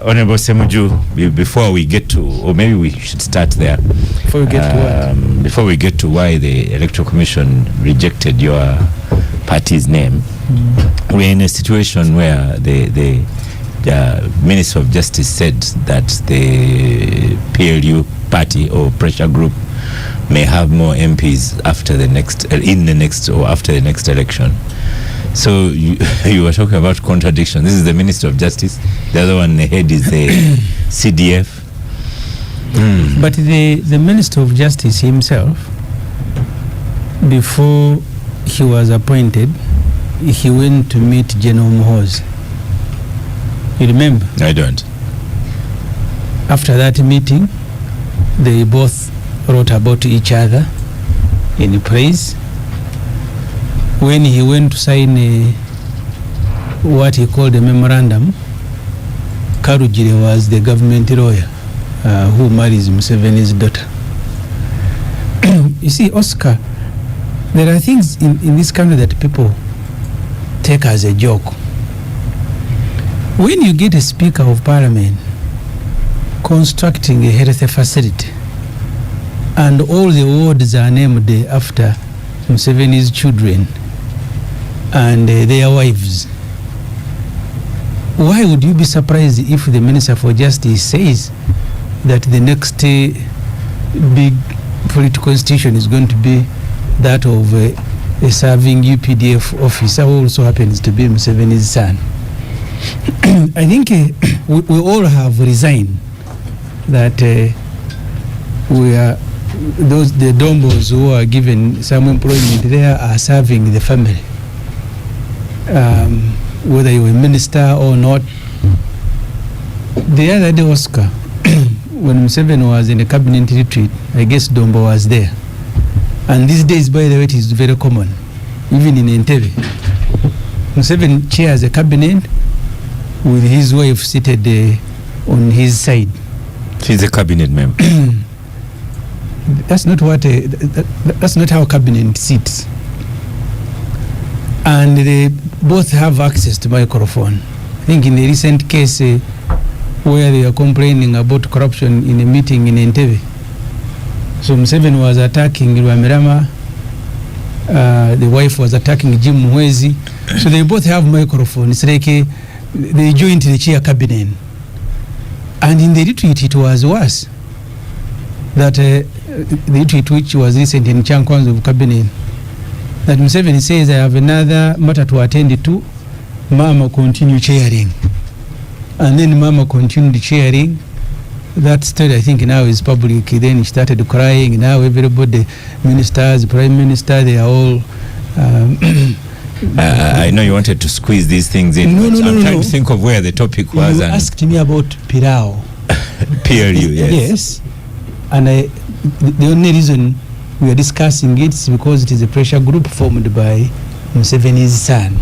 Honorable Ssemujju, before we get to, or maybe we should start there. Before we get to what? Before we get to why the Electoral Commission rejected your party's name, we're in a situation where the Minister of Justice said that the PLU party or pressure group may have more MPs after the next, in the next or after the next election. So you were talking about contradiction. This is the Minister of Justice. The other one ahead is the CDF. But the Minister of Justice himself, before he was appointed, he went to meet General Muhoozi. You remember? I don't. After that meeting, they both wrote about each other in praise. When he went to sign what he called a memorandum, Karujire was the government lawyer who marries Museveni's daughter. You see, Oscar, there are things in this country that people take as a joke. When you get a Speaker of Parliament constructing a health facility and all the wards are named after Museveni's children and their wives, why would you be surprised if the Minister for Justice says that the next big political institution is going to be that of a serving UPDF officer who also happens to be Museveni's son? I think we all have resigned that we are the dombos who are given some employment there are serving the family, whether you're a minister or not. The other day, Oscar, when Museveni was in a cabinet retreat, I guess Dombo was there. And these days, by the way, it is very common, even in Entebbe. Museveni chairs a cabinet with his wife seated on his side. She's a cabinet member. That's not what that's not how cabinet sits. And they both have access to microphone. I think in the recent case where they are complaining about corruption in a meeting in Entebbe, so Museveni was attacking Rwamirama, the wife was attacking Jim Muhoozi, so they both have microphone. It's like they jointly chair cabinet. And in the retreat it was worse. That the retreat which was recent in Chankwan's of cabinet, that Museveni says, I have another matter to attend to, Mama continue chairing. And then Mama continued chairing. That story I think now is public. Then he started crying. Now everybody, ministers, prime minister, they are all I know you wanted to squeeze these things in. No, I'm trying to think of where the topic was. You asked me about PLU. PLU, yes. Yes. And the only reason we are discussing it is because it is a pressure group formed by Museveni's son.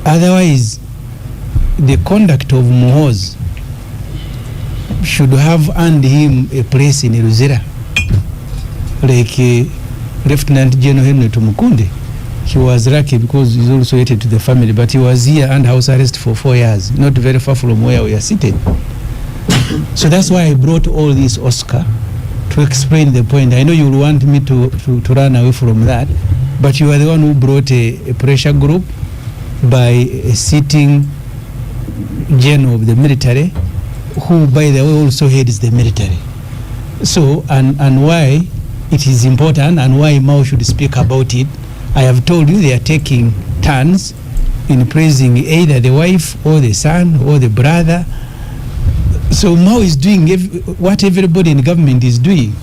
Otherwise, the conduct of Muhoozi should have earned him a place in Ruzira, like Lieutenant General Henry Tumukunde. He was lucky because he's also related to the family, but he was here under house arrest for 4 years, not very far from where we are seated. So that's why I brought all this, Oscar, to explain the point. I know you will want me to run away from that, but you are the one who brought a pressure group by a sitting general of the military, who, by the way, also heads the military. So, and why it is important and why Mao should speak about it, I have told you they are taking turns in praising either the wife or the son or the brother. So Mao is doing what everybody in government is doing.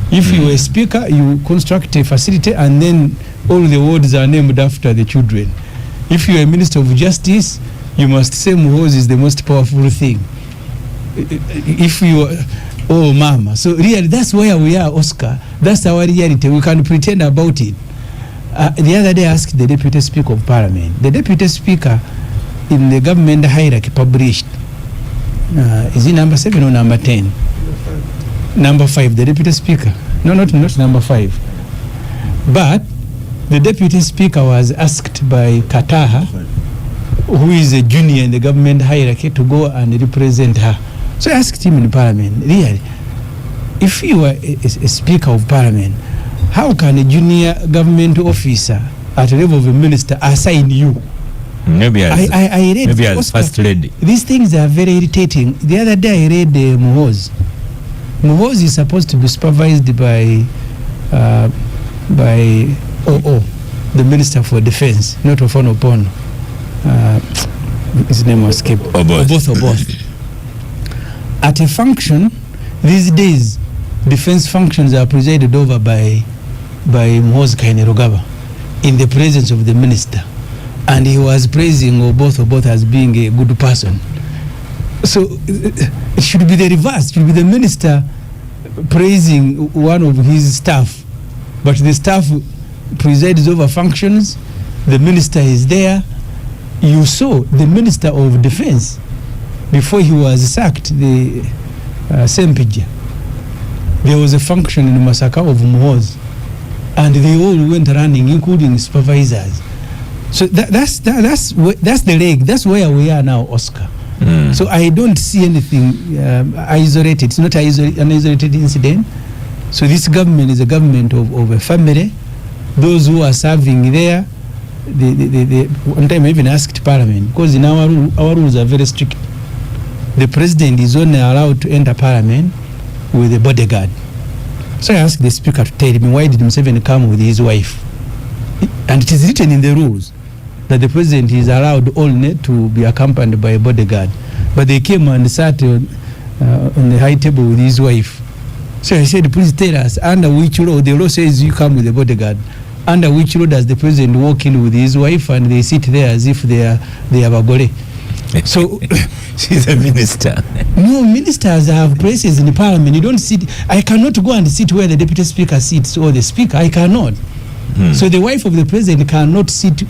If you are a speaker, you construct a facility and then all the wards are named after the children. If you are a minister of justice, you must say Muhoozi is the most powerful thing. If you are, oh mama. So really that's where we are, Oscar. That's our reality. We can pretend about it. The other day I asked the Deputy Speaker of Parliament. The Deputy Speaker in the government hierarchy published, is it number 7 or number 10? Number 5, the Deputy Speaker. No, not number 5. But the Deputy Speaker was asked by Kataha who is a junior in the government hierarchy to go and represent her. So I asked him in Parliament, really, if you are a Speaker of Parliament, how can a junior government officer at the level of a minister assign you? Maybe as, I read maybe as First Lady. These things are very irritating. The other day I read Muhoozi. Muhoozi is supposed to be supervised by OO, the Minister for Defense, not Ofono. His name was escaped. Oboth. At a function, these days, defense functions are presided over by Muhoozi Kainerugaba in the presence of the minister. And he was praising Oboth as being a good person. So it should be the reverse. It should be the minister praising one of his staff. But the staff presides over functions. The minister is there. You saw the Minister of Defense, before he was sacked, the Ssemujju. There was a function in Masaka of Muhoozi, and they all went running, including supervisors. So that's the leg. That's where we are now, Oscar. So I don't see anything isolated. It's not an isolated incident. So this government is a government of a family. Those who are serving there, one time I even asked Parliament, because in our rules are very strict. The president is only allowed to enter Parliament with a bodyguard. So I asked the Speaker to tell me, why did Museveni come with his wife? And it is written in the rules that the president is allowed only to be accompanied by a bodyguard. But they came and sat on the high table with his wife. So I said, please tell us, under which law? The law says you come with a bodyguard. Under which law does the president walk in with his wife and they sit there as if they are bagore? So she's a minister. No, ministers have places in the Parliament. You don't sit. I cannot go and sit where the deputy speaker sits or the speaker. I cannot. So the wife of the president cannot sit.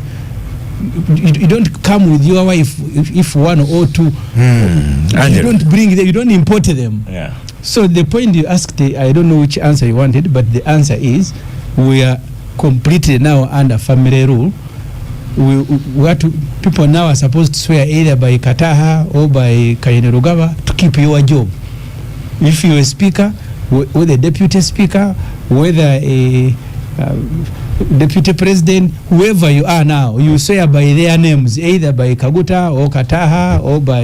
You don't come with your wife if one or two. You don't bring them. You don't import them. Yeah. So the point you asked, I don't know which answer you wanted, but the answer is we are completely now under family rule. People now are supposed to swear either by Kataha or by Kainerugaba to keep your job. If you're a speaker, whether a deputy speaker, whether a deputy president, whoever you are now, you swear by their names, either by Kaguta or Kataha or by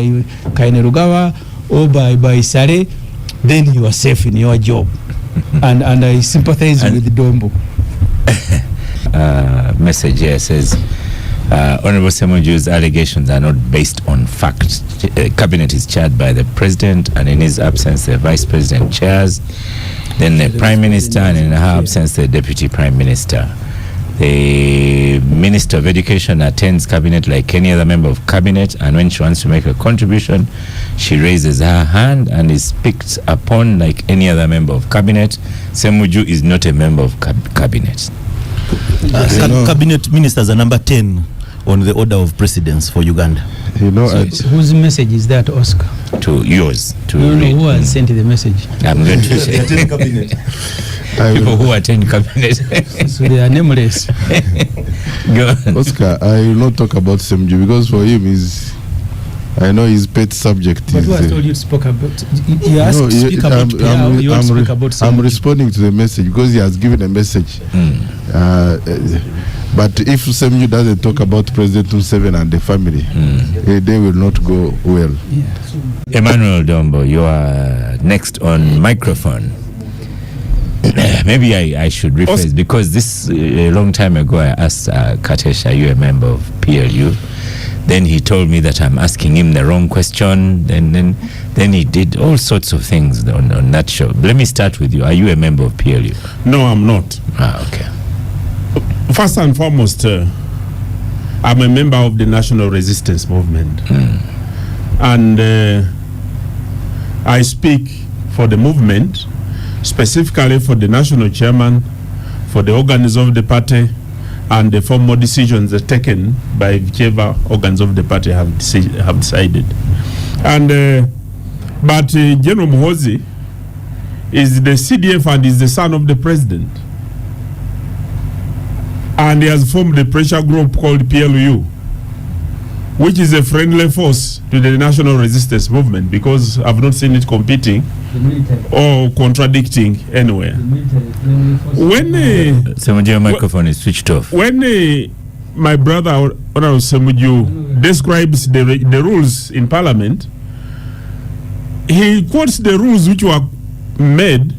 Kainerugaba or by Sare, then you are safe in your job. and I sympathize with Dombo. Message here says, Honorable Ssemujju's allegations are not based on fact. Cabinet is chaired by the president, and in his absence the vice president chairs, then the prime minister, and in her absence the deputy prime minister. The Minister of Education attends cabinet like any other member of cabinet, and when she wants to make a contribution, she raises her hand and is picked upon like any other member of cabinet. Ssemujju is not a member of cabinet. Cabinet ministers are number 10 on the order of precedence for Uganda. You know, so whose message is that, Oscar? To yours. To no, who has sent the message? I'm going to say people who attend cabinet. So they are nameless. Go on. Oscar, I will not talk about Ssemujju because for him I know his pet subject. But who has told you to speak about? You asked to speak about PLU, you want to speak about Ssemujju. I'm responding to the message because he has given a message. But if Ssemujju doesn't talk about President Museveni and the family, they will not go well. Yeah. Emmanuel Dombo, you are next on microphone. Maybe I should rephrase, because this a long time ago I asked Katesh, are you a member of PLU? Then he told me that I'm asking him the wrong question. Then he did all sorts of things on that show. Let me start with you. Are you a member of PLU? No, I'm not. Okay. First and foremost, I'm a member of the National Resistance Movement. And I speak for the movement, specifically for the national chairman, for the organs of the party, and the formal decisions are taken by whichever organs of the party have decided. And but General Muhoozi is the CDF and is the son of the president, and he has formed a pressure group called PLU. which is a friendly force to the national resistance movement, because I've not seen it competing or contradicting anywhere. When Ssemujju, your microphone is switched off. When my brother Honorable Ssemujju describes the rules in Parliament, he quotes the rules which were made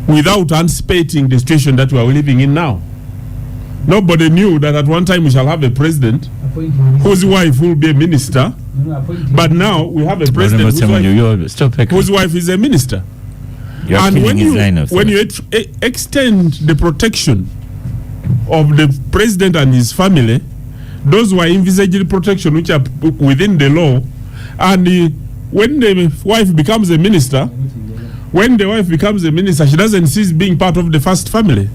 without anticipating the situation that we are living in now. Nobody knew that at one time we shall have a president whose wife will be a minister, but now we have a president whose wife is a minister. And when you extend the protection of the president and his family, those who are envisaging protection which are within the law, and when the wife becomes a minister, she doesn't cease being part of the first family.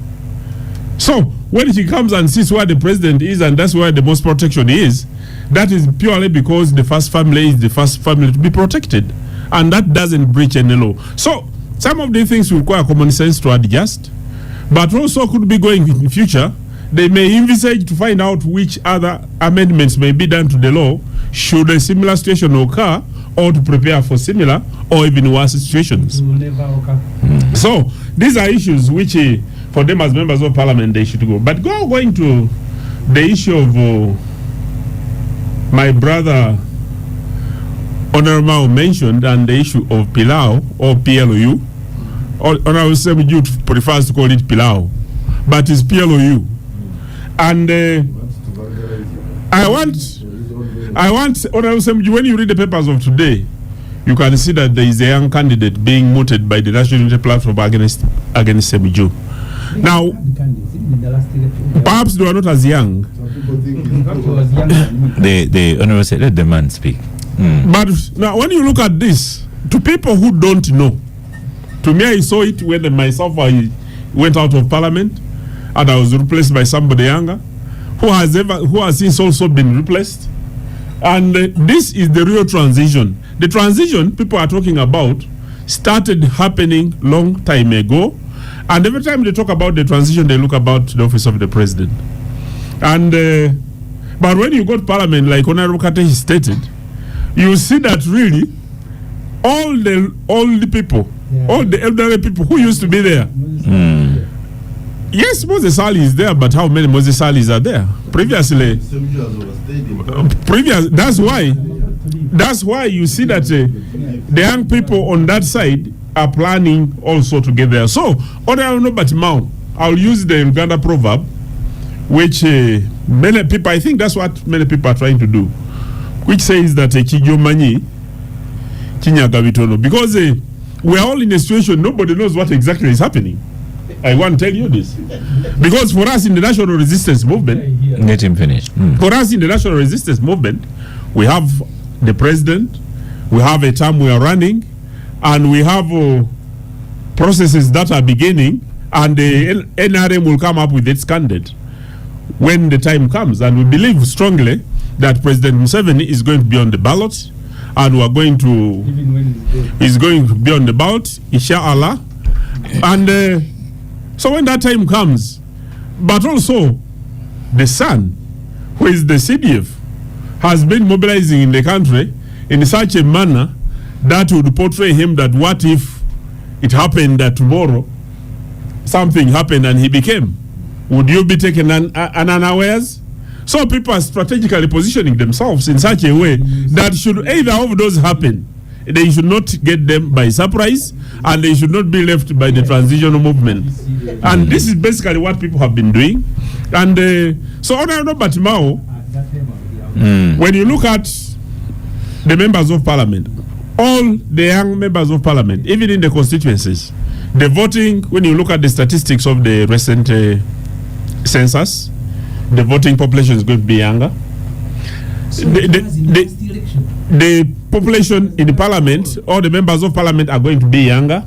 So when she comes and sees where the president is, and that's where the most protection is, that is purely because the first family is the first family to be protected, and that doesn't breach any law. So some of the things require common sense to adjust, but also could be going in the future. They may envisage to find out which other amendments may be done to the law should a similar situation occur, or to prepare for similar or even worse situations. So these are issues which for them as members of parliament they should go. But going to the issue of my brother Honorable mentioned, and the issue of PLU or PLU, Honorable Ssemujju prefers to call it PLU, but it's PLU. And I want Honorable Ssemujju, when you read the papers of today, you can see that there is a young candidate being mooted by the National Unity Platform against Ssemujju. Now, perhaps they are not as young. The Honorable said, let the man speak. But now, when you look at this, to people who don't know, to me, I saw it when I went out of parliament and I was replaced by somebody younger who has since also been replaced. And this is the real transition. The transition people are talking about started happening long time ago, and every time they talk about the transition, they look about the office of the president. And but when you go to parliament, like Honorable Katehi stated, you see that really all the people, all the elderly people who used to be there. Yes, Moses Ali is there, but how many Moses Alis are there? Previously, that's why you see that the young people on that side are planning also to get there. So, I'll use the Uganda proverb, which many people, I think that's what many people are trying to do, which says that because we're all in a situation, nobody knows what exactly is happening. I want to tell you this. Because for us in the national resistance movement, let him finish. For us in the national resistance movement, we have the president, we have a term we are running, and we have processes that are beginning, and the NRM will come up with its candidate when the time comes. And we believe strongly that President Museveni is going to be on the ballot, and we are going to be on the ballot, inshallah. And so when that time comes, but also the son, who is the CDF, has been mobilizing in the country in such a manner that would portray him that what if it happened that tomorrow something happened and he became? Would you be taken unawares? So people are strategically positioning themselves in such a way that should either of those happen, they should not get them by surprise, and they should not be left by the transitional movement. And this is basically what people have been doing. And so Honorable Batimao, when you look at the members of parliament, all the young members of parliament, even in the constituencies, the voting, when you look at the statistics of the recent census, the voting population is going to be younger. So the population in the parliament, all the members of parliament are going to be younger,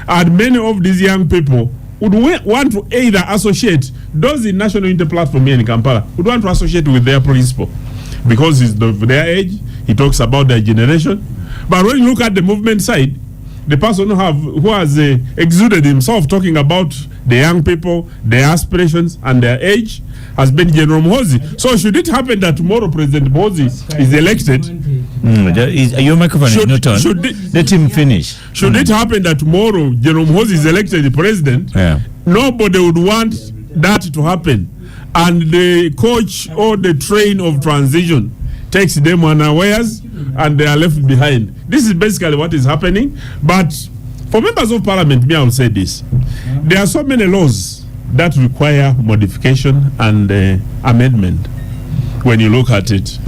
and many of these young people would want to either associate, those in National Unity Platform here in Kampala would want to associate with their principal because it's their age. He talks about their generation. But when you look at the movement side, the person who has exuded himself talking about the young people, their aspirations and their age, has been General Muhoozi. So should it happen that tomorrow President Muhoozi is elected? Your microphone is not on. Let him finish. Should it happen that tomorrow General Muhoozi is elected the president? Yeah. Nobody would want that to happen. And the coach or the train of transition takes them unawares and they are left behind. This is basically what is happening. But for members of parliament, me, I will say this. There are so many laws that require modification and amendment when you look at it.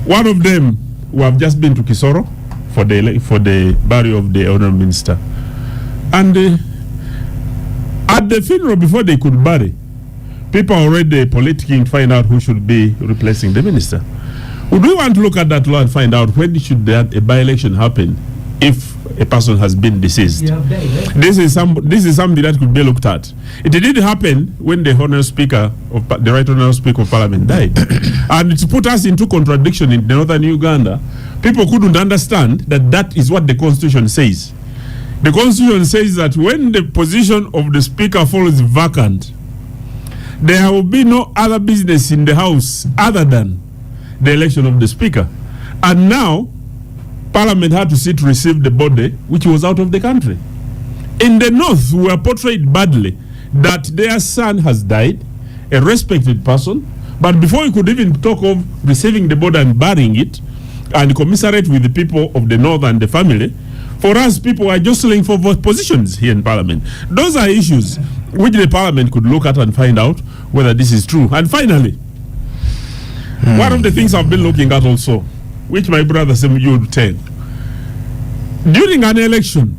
One of them, we have just been to Kisoro for the burial of the honorable minister. And at the funeral, before they could bury, people are already politicking to find out who should be replacing the minister. Would we want to look at that law and find out when should that a by-election happen if a person has been deceased? This is something that could be looked at. It did happen when the right honorable speaker of parliament died. And it put us into contradiction in northern Uganda. People couldn't understand that that is what the constitution says. The constitution says that when the position of the speaker falls vacant, there will be no other business in the house other than the election of the speaker. And now, Parliament had to sit to receive the body which was out of the country. In the north, we were portrayed badly that their son has died, a respected person, but before you could even talk of receiving the body and burying it and commiserate with the people of the north and the family, for us, people are jostling for positions here in Parliament. Those are issues which the Parliament could look at and find out whether this is true. And finally, one of the things I've been looking at also, which my brother Ssemujju would tell, during an election,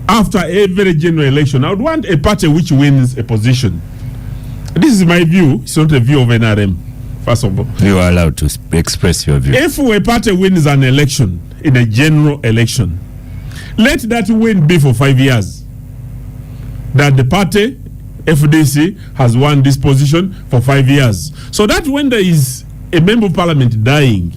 after every general election, I would want a party which wins a position. This is my view. It's not a view of NRM, first of all. You are allowed to express your view. If a party wins an election, in a general election, let that win be for 5 years. That the party, FDC, has won this position for 5 years. So that when there is a member of parliament dying,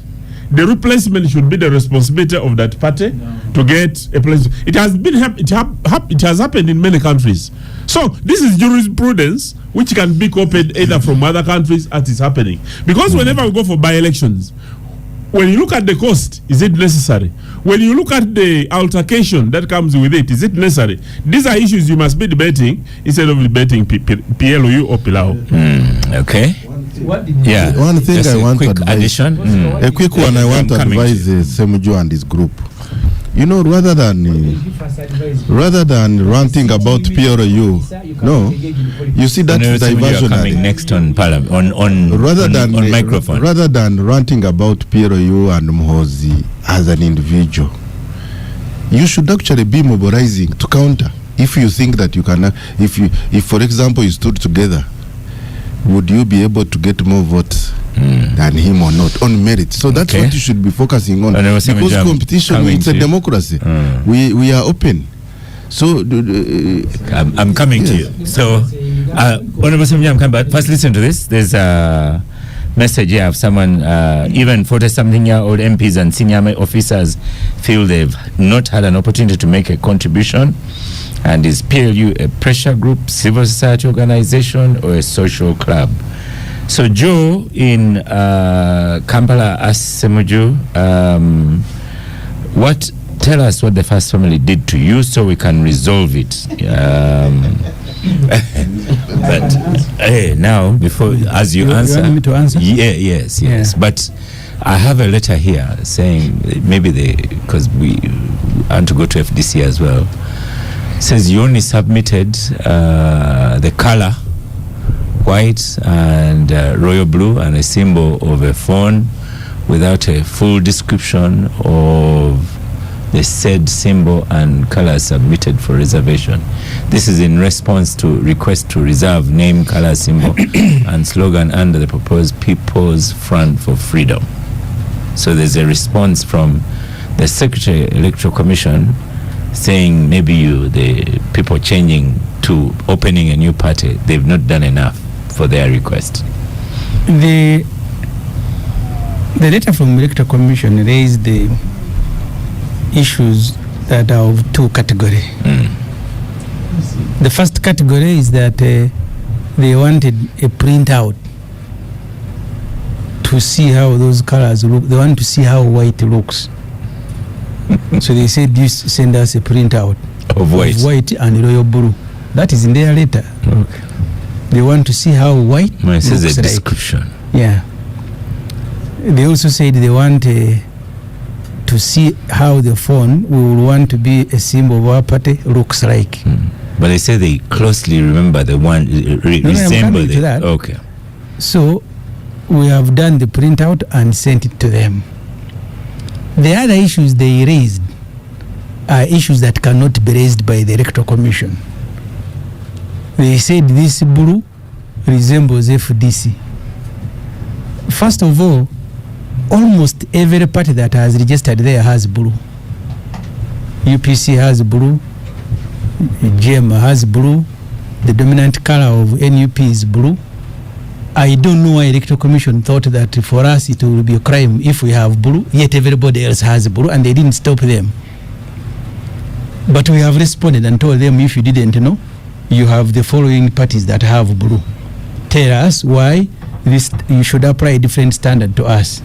the replacement should be the responsibility of that party to get a place. It has been it has happened in many countries. So this is jurisprudence which can be copied either from other countries as is happening. Because whenever we go for by-elections, when you look at the cost, is it necessary? When you look at the altercation that comes with it, is it necessary? These are issues you must be debating instead of debating PLU or PLU. Okay. Yeah. One thing just I want to advise. Addition. A quick one I want to advise Ssemujju and his group. You know, rather than ranting about PLU, no, you see that diversionary. Next on parliament on microphone. Rather than ranting about PLU and Muhoozi as an individual, you should actually be mobilizing to counter. If you think that you can, if for example you stood together, would you be able to get more votes than him or not on merit? So that's what you should be focusing on. Because competition, it's a democracy. We are open. So I'm coming to you. So Honorable Ssemujju, I'm coming back. First, listen to this. There's a message here of someone. Even 40-something-year-old MPs and senior officers feel they've not had an opportunity to make a contribution. And is PLU a pressure group, civil society organization, or a social club? So Joe in Kampala asked Ssemujju, tell us what the first family did to you so we can resolve it. But hey, now before as you answer, you want me to answer? Yes. But I have a letter here saying maybe because we want to go to FDC as well. Says you only submitted the color white and royal blue and a symbol of a phone without a full description of the said symbol and color submitted for reservation. This is in response to request to reserve name, color, symbol and slogan under the proposed People's Front for Freedom. So there's a response from the Secretary Electoral Commission saying maybe the people changing to opening a new party, they've not done enough for their request. The letter from the Electoral Commission raised the issues that are of two categories. The first category is that they wanted a printout to see how those colors look. They want to see how white looks. So they said, send us a printout Of white and royal blue. That is in their letter. Okay. They want to see how white Well, it says looks a like. description. Yeah. They also said they want to see how the phone will want to be a symbol of our party looks like. But they say they closely remember the one I'm resemble coming to that. Okay. So we have done the printout and sent it to them. The other issues they raised are issues that cannot be raised by the Electoral Commission. They said this blue resembles FDC. First of all, almost every party that has registered there has blue. UPC has blue, GM has blue, the dominant color of NUP is blue. I don't know why Electoral Commission thought that for us it will be a crime if we have blue, yet everybody else has blue, and they didn't stop them. But we have responded and told them, if you didn't know, you have the following parties that have blue. Tell us why you should apply a different standard to us.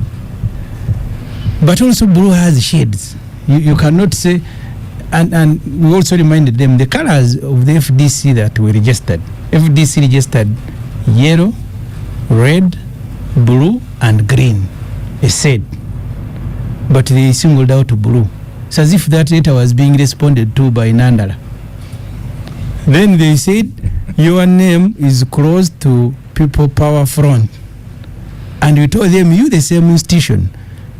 But also blue has shades. You cannot say, and we also reminded them the colors of the FDC that we registered. FDC registered yellow, red, blue, and green. They said. But they singled out blue. It's as if that letter was being responded to by Nandala. Then they said, your name is close to People Power Front. And we told them, you the same institution,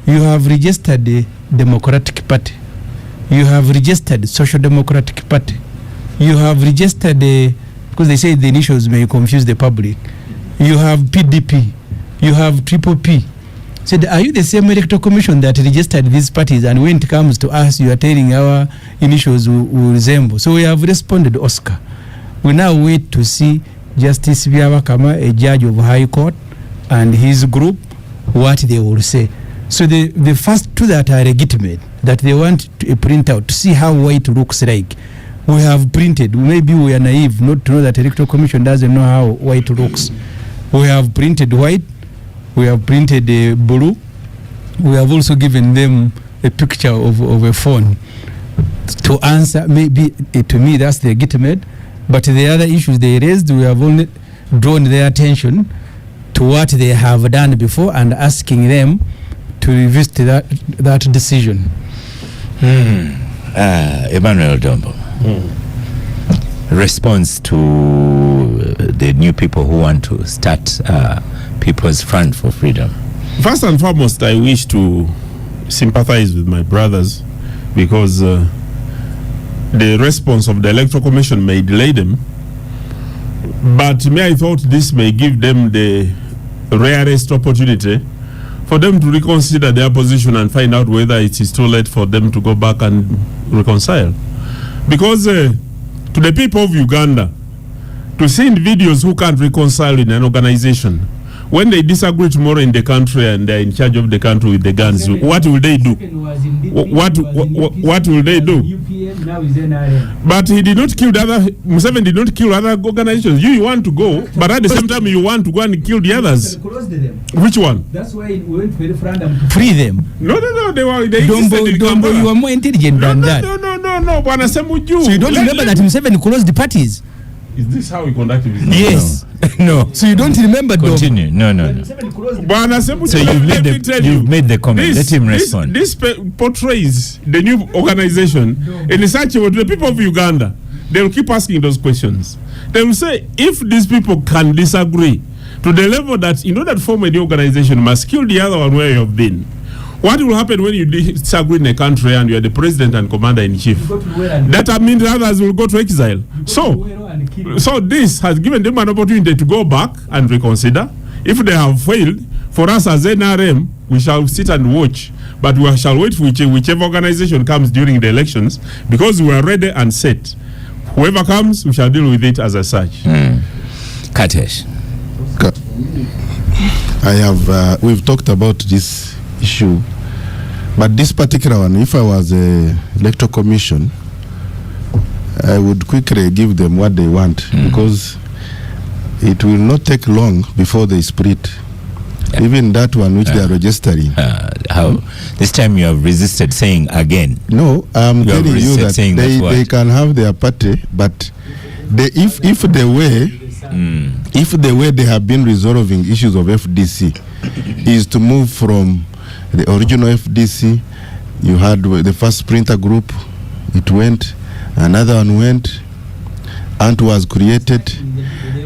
you have registered the Democratic Party. You have registered Social Democratic Party. You have registered because they say the initials may confuse the public. You have PDP. You have Triple P. Said, are you the same Electoral Commission that registered these parties? And when it comes to us, you are telling our initials will resemble. So we have responded, Oscar. We now wait to see Justice Byabakama, a judge of High Court, and his group, what they will say. So the first two that are legitimate, that they want a printout to see how white looks like, we have printed. Maybe we are naive not to know that Electoral Commission doesn't know how white looks. We have printed white. We have printed blue. We have also given them a picture of a phone to answer. Maybe to me that's legitimate, but the other issues they raised, we have only drawn their attention to what they have done before and asking them to revisit that decision. Emmanuel Dombo. Response to the new people who want to start People's Front for Freedom. First and foremost, I wish to sympathize with my brothers because the response of the Electoral Commission may delay them. But I thought this may give them the rarest opportunity for them to reconsider their position and find out whether it is too late for them to go back and reconcile. Because to the people of Uganda, to see individuals who can't reconcile in an organization, when they disagree tomorrow in the country and they're in charge of the country with the guns, what will they do? What will they do? But he did not kill the other. Museveni did not kill other organizations. You want to go, but at the same time you want to go and kill the others. Which one? That's why we went for referendum to free them. No. They Dombo, you are more intelligent than that. No. Bwana Ssemujju. So you don't remember that Museveni closed the parties? Is this how we conduct business? Yes. No. So you don't remember? Continue. No. Bwana Ssemujju. So you've made the comment. Let him respond. This portrays the new organization in such a way to the people of Uganda. They will keep asking those questions. They will say, if these people can disagree to the level that in order to form a new organization must kill the other one where you have been, what will happen when you disagree in a country and you are the president and commander-in-chief? That means others will go to exile. So this has given them an opportunity to go back and reconsider. If they have failed, for us as NRM, we shall sit and watch. But we shall wait for whichever organization comes during the elections, because we are ready and set. Whoever comes, we shall deal with it as such. Katesh. We've talked about this issue, but this particular one, if I was a Electoral Commission, I would quickly give them what they want, because it will not take long before they split. Yeah. Even that one which they are registering. How? This time you have resisted saying again. No, I'm telling you that they can have their party, but if the way they have been resolving issues of FDC is to move from the original FDC, you had the first sprinter group, it went, another one went, Ant was created,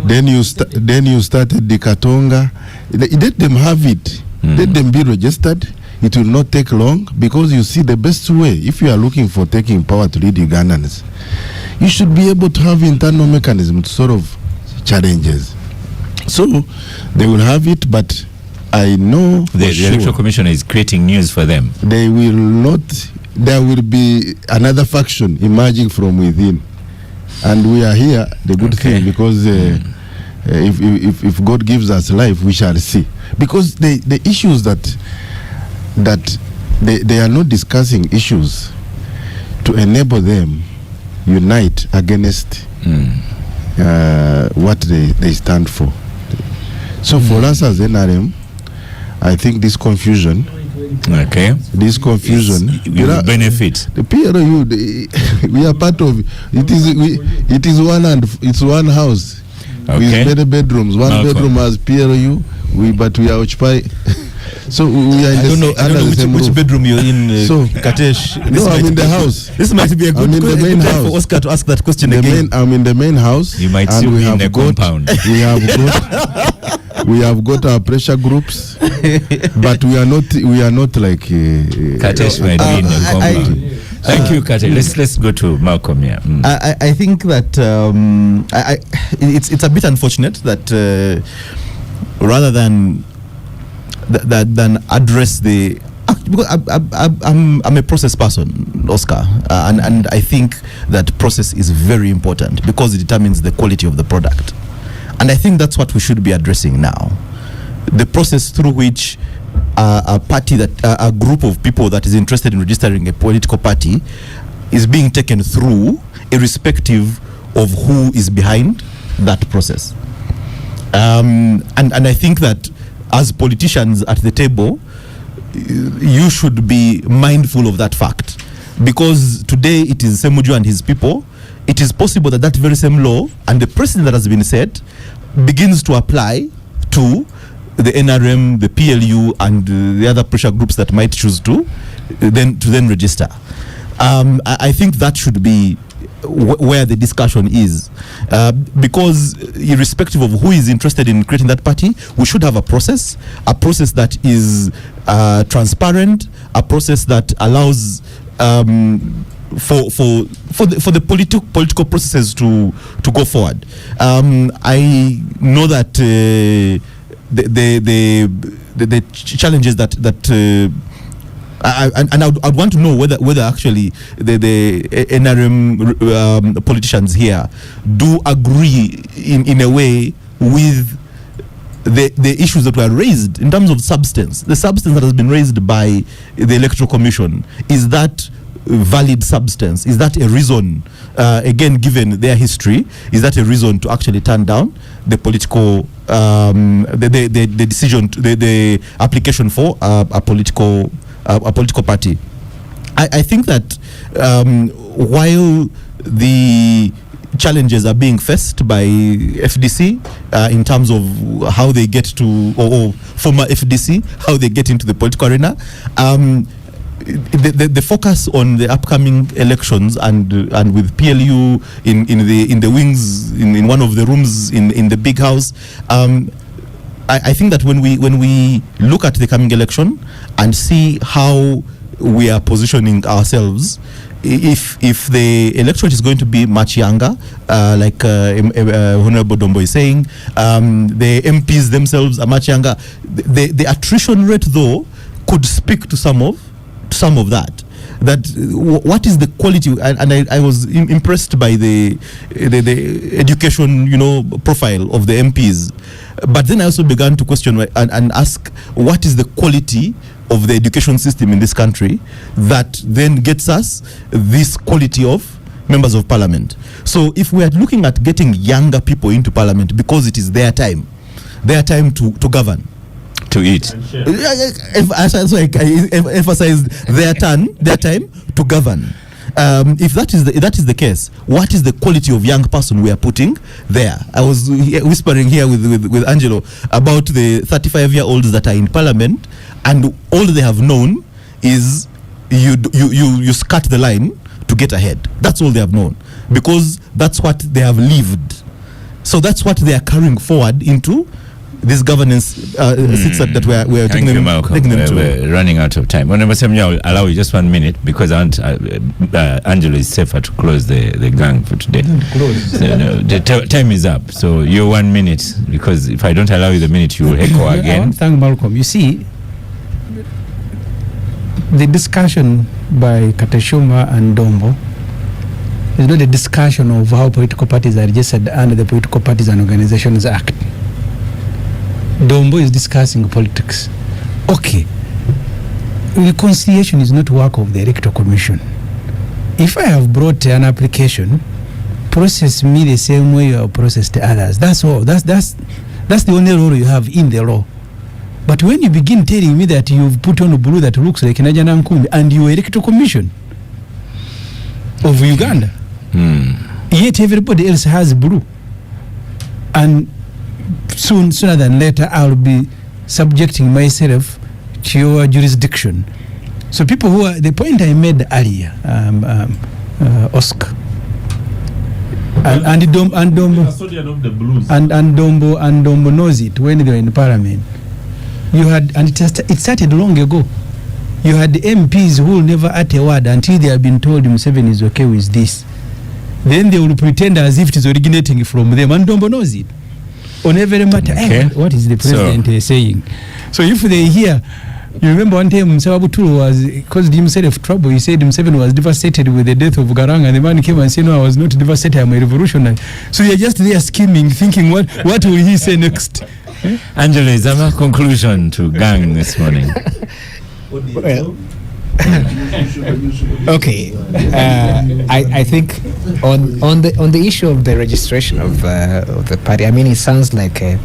then you started the Katonga. Let them have it, let them be registered. It will not take long, because you see, the best way, if you are looking for taking power to lead Ugandans, you should be able to have internal mechanism to sort of challenges. So they will have it, but I know the Electoral Commission is creating news for them. They will not. There will be another faction emerging from within, and we are here. The good thing, because if God gives us life, we shall see. Because the issues that they are not discussing issues to enable them unite against what they stand for. So for us as NRM, I think this confusion, this confusion, you will benefit. The PLU, we are part of it. Is one, and it's one house with many bedrooms. One bedroom has PLU, but we are occupied. So we are in I don't know which bedroom you're in, so Katesh. No, I'm in the house. This might be a good time for Oscar to ask that question again. I'm in the main house. You might see me in the compound. We have got our pressure groups, but we are not like Katesh might be in the compound. Thank you, Katesh. Let's go to Malcolm here. I think that it's a bit unfortunate that rather than address the, because I'm a process person, Oscar, and I think that process is very important because it determines the quality of the product, and I think that's what we should be addressing now. The process through which a party, that a group of people that is interested in registering a political party is being taken through, irrespective of who is behind that process. And I think that as politicians at the table, you should be mindful of that fact, because today it is Ssemujju and his people. It is possible that that very same law and the precedent that has been set begins to apply to the NRM, the PLU, and the other pressure groups that might choose to then register. I think that should be where the discussion is, because irrespective of who is interested in creating that party, we should have a process that is transparent, a process that allows for the political processes to go forward. I know that the challenges that I'd want to know whether actually the NRM politicians here do agree in a way with the issues that were raised in terms of substance. The substance that has been raised by the Electoral Commission, is that valid substance? Is that a reason, again, given their history, is that a reason to actually turn down the political the decision, the application for a political party? I think that while the challenges are being faced by FDC in terms of how they get to, or former FDC, how they get into the political arena, the focus on the upcoming elections and with PLU in the wings, in one of the rooms in the big house, I think that when we look at the coming election and see how we are positioning ourselves, if the electorate is going to be much younger, like Honorable Dombo is saying, the MPs themselves are much younger, the attrition rate though could speak to some of that. What is the quality, and I was impressed by the education profile of the MPs, but then I also began to question and ask, what is the quality of the education system in this country that then gets us this quality of members of parliament. So if we are looking at getting younger people into parliament because it is their time to govern, to eat. That's why I emphasize their time to govern. If that is the case, what is the quality of young person we are putting there? I was whispering here with Angelo about the 35-year-olds that are in parliament, and all they have known is you skirt the line to get ahead. That's all they have known, because that's what they have lived. So that's what they are carrying forward into this governance seats that we are taking them to. We're running out of time. Honorable Ssemujju, I'll allow you just 1 minute, because Angelo is safer to close the gang for today. So, no, the time is up. So you're 1 minute, because if I don't allow you the minute, you will echo I again. want to thank Malcolm. You see, the discussion by Katashuma and Dombo is not a discussion of how political parties are registered under the Political Parties and Organizations Act. Dombo is discussing politics. Okay, reconciliation is not work of the Electoral Commission. If I have brought an application, process me the same way you have processed others. That's all. That's the only role you have in the law. But when you begin telling me that you've put on a blue that looks like Najana Nkumbi and you are Electoral Commission of Uganda, yet everybody else has blue, and sooner than later I'll be subjecting myself to your jurisdiction. So people who are, the point I made earlier, Oscar, and Dombo knows it when they were in Parliament. You had, and it started long ago. You had the MPs who will never utter a word until they have been told Museveni is okay with this. Then they will pretend as if it is originating from them, and Dombo knows it. On every matter, Okay. What is the president saying? So if they hear, you remember one time Msababutulu caused himself trouble. He said Museveni was devastated with the death of Garang, and the man came and said, no, I was not devastated, I'm a revolutionary. So you're just there scheming, thinking, what will he say next? Angelo, is that a conclusion to gang this morning? Well, okay, I think on the issue of the registration of the party, I mean, it sounds like a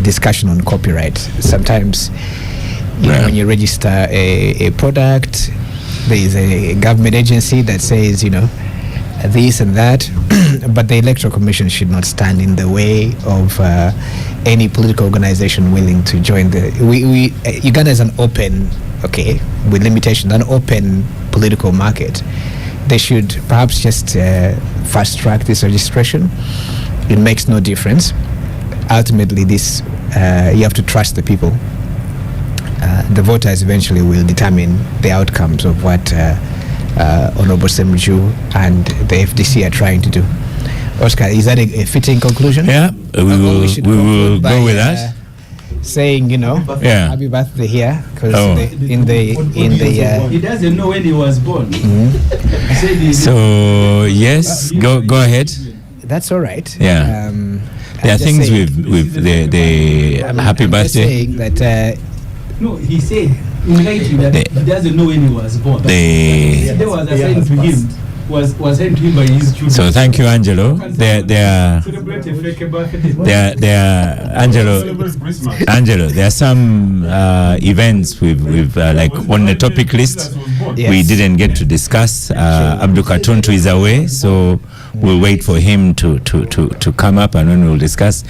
discussion on copyright. Sometimes, when you register a product, there is a government agency that says, this and that, but the Electoral Commission should not stand in the way of any political organization willing to join Uganda is an open, with limitations, an open political market. They should perhaps just fast track this registration. It makes no difference. Ultimately, this you have to trust the people. The voters eventually will determine the outcomes of what Honorable Ssemujju and the FDC are trying to do. Oscar, is that a fitting conclusion? Yeah, we will go with that. Saying, happy birthday here, because in the he doesn't know when he was born. So yes, go ahead. That's all right. Yeah. There are things with the happy birthday. Saying that no, he said in writing that he doesn't know when he was born. The was assigned to him. Was sent to him by his children. So thank you, Angelo. Angelo, there are some events with like on the topic list we didn't get to discuss. Abdul Katuntu is away, so we'll wait for him to come up, and then we'll discuss.